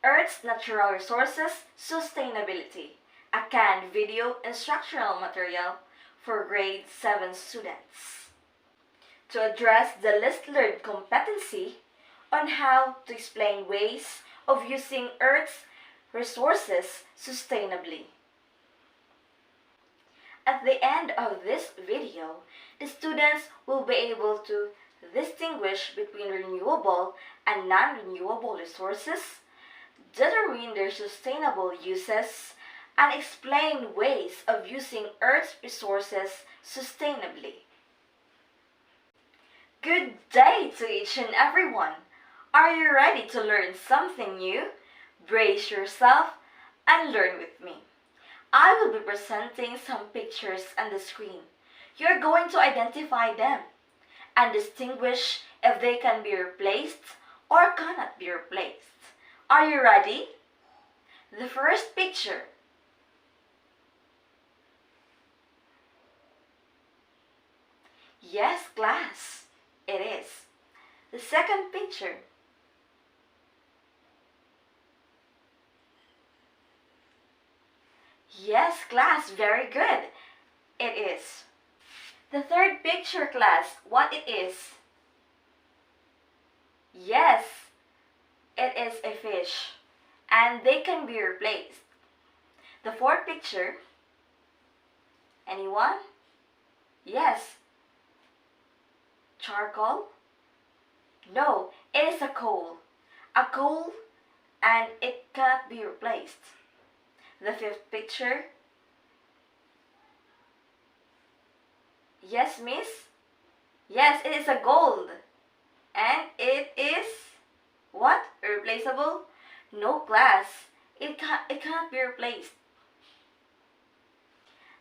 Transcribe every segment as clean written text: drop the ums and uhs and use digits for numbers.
Earth's Natural Resources Sustainability, a canned video instructional material for grade 7 students. To address the least learned competency on how to explain ways of using Earth's resources sustainably. At the end of this video, the students will be able to distinguish between renewable and non-renewable resources, determine their sustainable uses, and explain ways of using Earth's resources sustainably. Good day to each and everyone! Are you ready to learn something new? Brace yourself and learn with me. I will be presenting some pictures on the screen. You're going to identify them and distinguish if they can be replaced or cannot be replaced. Are you ready? The first picture. Yes, class, it is. The second picture. Yes, class, very good. It is. The third picture, class, what it is? Yes, it is a fish, and they can be replaced. The fourth picture, anyone? Yes. Charcoal? No, it is a coal. A coal, and it cannot be replaced. The fifth picture. Yes, miss? Yes, it is a gold. And it is what? Irreplaceable? No, class. It cannot be replaced.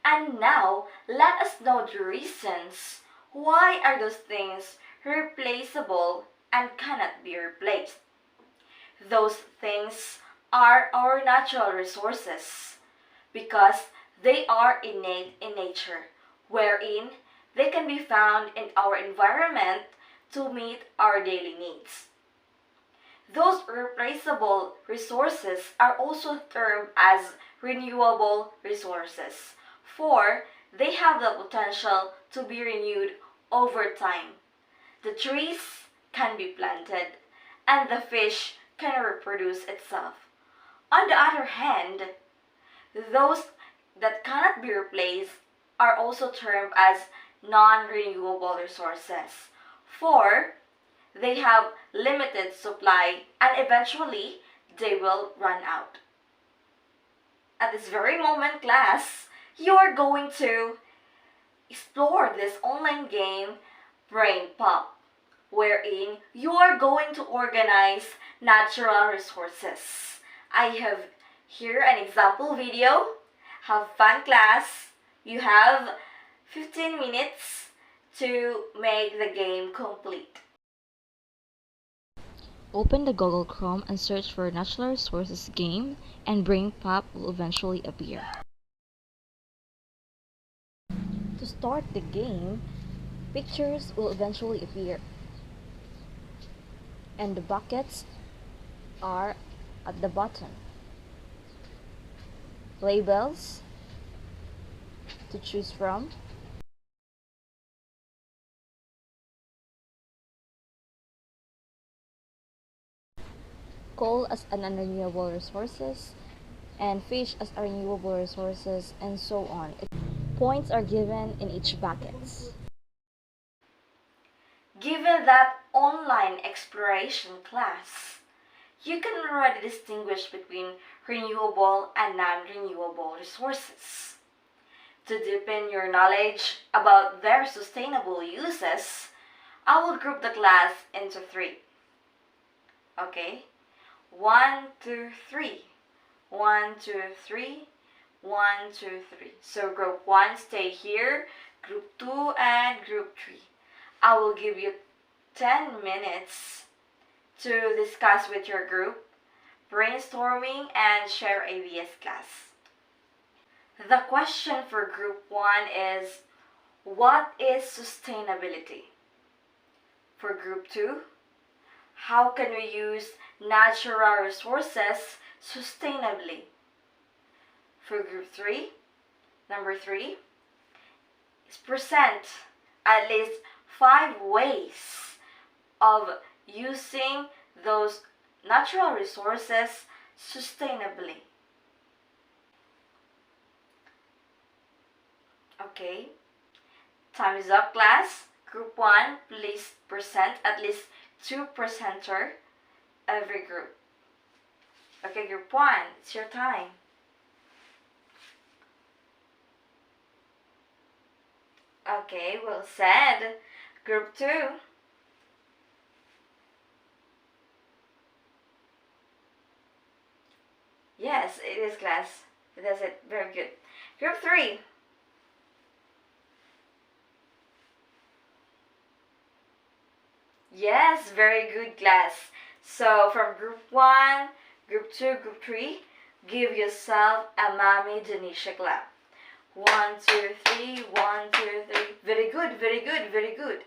And now, let us know the reasons why are those things replaceable and cannot be replaced. Those things are our natural resources because they are innate in nature, wherein they can be found in our environment to meet our daily needs. Those replaceable resources are also termed as renewable resources, for they have the potential to be renewed over time. The trees can be planted, and the fish can reproduce itself. On the other hand, those that cannot be replaced are also termed as non-renewable resources, for they have limited supply and eventually they will run out. At this very moment, class, you are going to explore this online game, Brain Pop, wherein you are going to organize natural resources. I have here an example video. Have fun, class. You have 15 minutes to make the game complete. Open the Google Chrome and search for Natural Resources game, and Brain Pop will eventually appear. To start the game, pictures will eventually appear, and the buckets are at the bottom. Labels to choose from, coal as an unrenewable resources, and fish as a renewable resources, and so on. Points are given in each bucket. Given that online exploration, class, you can already distinguish between renewable and non-renewable resources. To deepen your knowledge about their sustainable uses, I will group the class into 3. Okay? 1, 2, 3. 1, 2, 3. 1, 2, 3. So group 1 stay here, group 2 and group 3. I will give you 10 minutes to discuss with your group, brainstorming and share ABS class. The question for group 1 is, what is sustainability? For group 2, how can we use natural resources sustainably. For group 3, number 3 is present at least 5 ways of using those natural resources sustainably. Okay, time is up, class. Group 1, please present at least 2 presenter every group. Okay, group 1, it's your time. Okay, well said. Group 2. Yes, it is, class. That's it. Very good. Group 3. Yes, very good, class. So from group 1, group 2, group 3, give yourself a Mommy Denisha clap. 1, 2, 3, 1, 2, 3. Very good, very good, very good.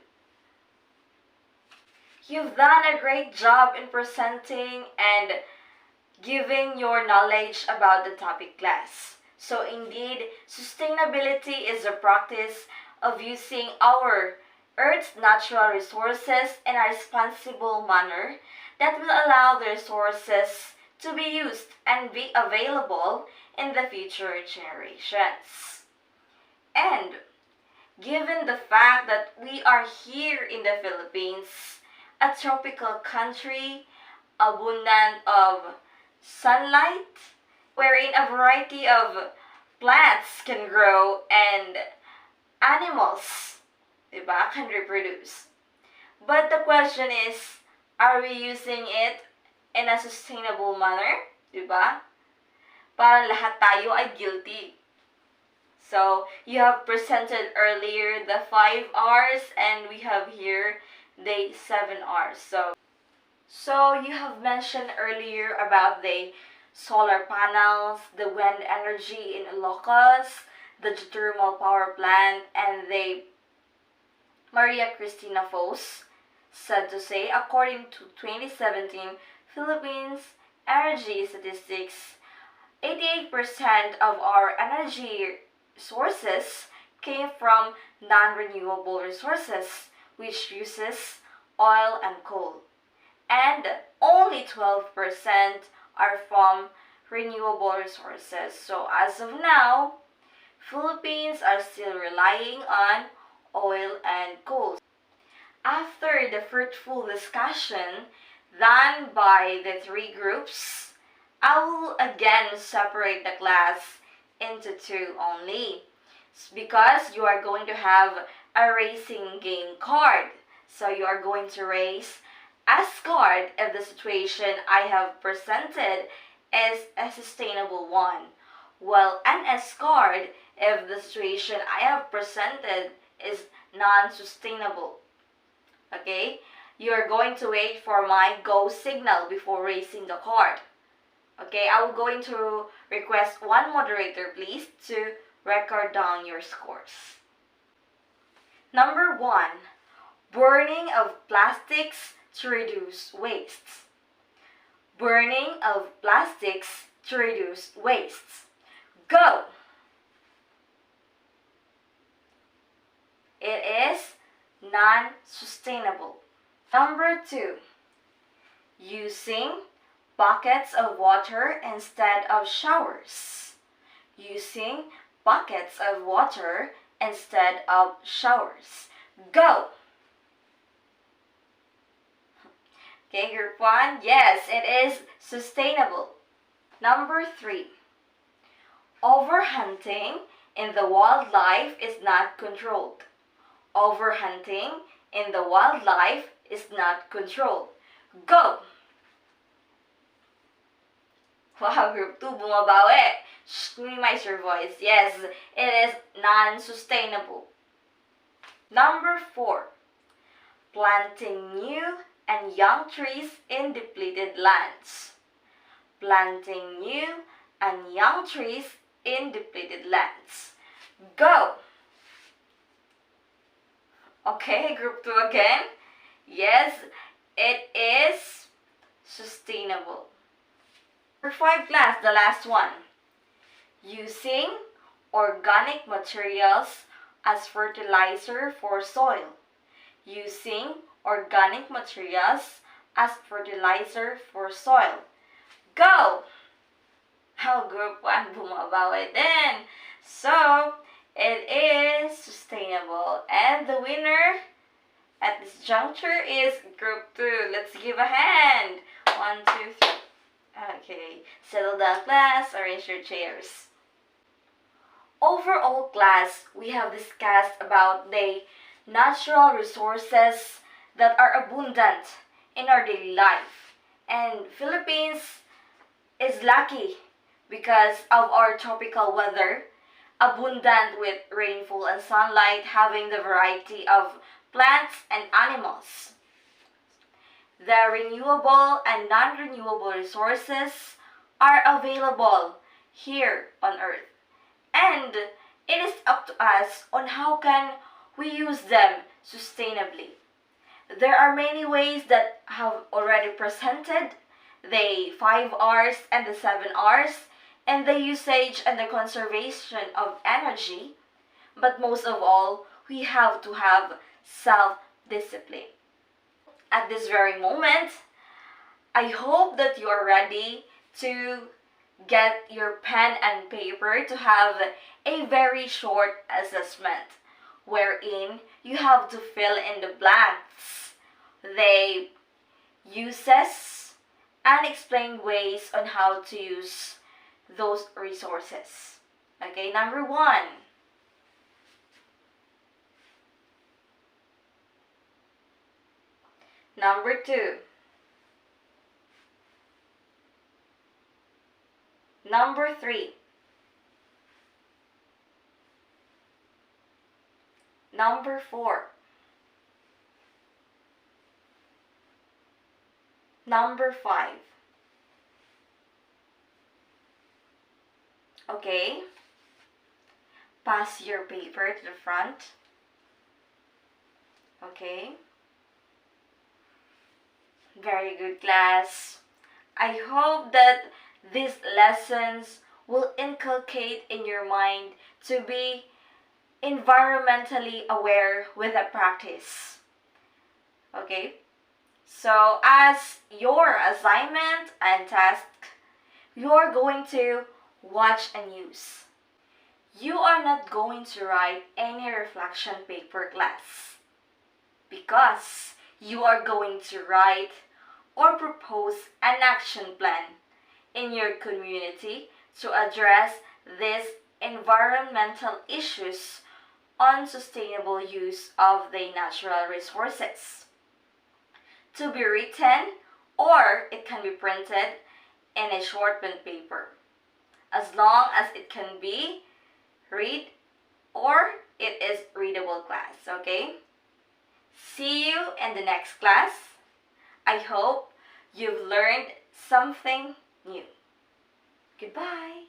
You've done a great job in presenting and giving your knowledge about the topic, class. So indeed, sustainability is the practice of using our Earth's natural resources in a responsible manner that will allow the resources to be used and be available in the future generations. And given the fact that we are here in the Philippines, a tropical country, abundant of sunlight, wherein a variety of plants can grow and animals, diba, can reproduce. But the question is, are we using it in a sustainable manner? Diba? Parang lahat tayo ay guilty. So, you have presented earlier the 5 R's and we have here the 7 R's. So you have mentioned earlier about the solar panels, the wind energy in Ilocos, the geothermal power plant, and the Maria Cristina Falls. Said to say, according to 2017 Philippines energy statistics, 88% of our energy sources came from non-renewable resources, which uses oil and coal. And only 12% are from renewable resources. So as of now, Philippines are still relying on oil and coal. After the fruitful discussion done by the 3 groups, I will again separate the class into 2 only, because you are going to have a racing game card. So you are going to race as card if the situation I have presented is a sustainable one, while an S card if the situation I have presented is non-sustainable. Okay? You are going to wait for my go signal before raising the card. Okay, I will going to request one moderator, please, to record down your scores. Number 1, burning of plastics to reduce wastes. Burning of plastics to reduce wastes. Go! It is non-sustainable. Number 2, using buckets of water instead of showers. Using buckets of water instead of showers. Go! Okay, group 1, yes, it is sustainable. Number 3, overhunting in the wildlife is not controlled. Overhunting in the wildlife is not controlled. Go! Wow, group 2, bumabawi. Shh, minimize your voice. Yes, it is non-sustainable. Number 4, planting new and young trees in depleted lands. Planting new and young trees in depleted lands. Go! Okay, group 2 again. Yes, it is sustainable. Number 5 class, the last one. Using organic materials as fertilizer for soil. Using organic materials as fertilizer for soil. Go! How group 1 bumabawi din. So, it is sustainable. And the winner at this juncture is group 2. Let's give a hand. 1, 2, 3. Okay, settle down class, arrange your chairs. Overall class, we have discussed about the natural resources that are abundant in our daily life. And Philippines is lucky because of our tropical weather, abundant with rainfall and sunlight, having the variety of plants and animals. The renewable and non-renewable resources are available here on Earth. And it is up to us on how can we use them sustainably. There are many ways that have already presented the 5 R's and the 7 R's and the usage and the conservation of energy. But most of all, we have to have self-discipline. At this very moment, I hope that you are ready to get your pen and paper to have a very short assessment wherein you have to fill in the blanks, the uses, and explain ways on how to use those resources. Okay, number 1. Number 2. Number 3. Number 4. Number 5. Okay. Pass your paper to the front. Okay. Very good, class. I hope that these lessons will inculcate in your mind to be environmentally aware with a practice. Okay? So, as your assignment and task, you're going to watch a news. You are not going to write any reflection paper, class, because you are going to write or propose an action plan in your community to address these environmental issues on sustainable use of the natural resources. To be written, or it can be printed in a short pen paper, as long as it can be read or it is readable, class. Okay? See you in the next class. I hope you've learned something new. Goodbye.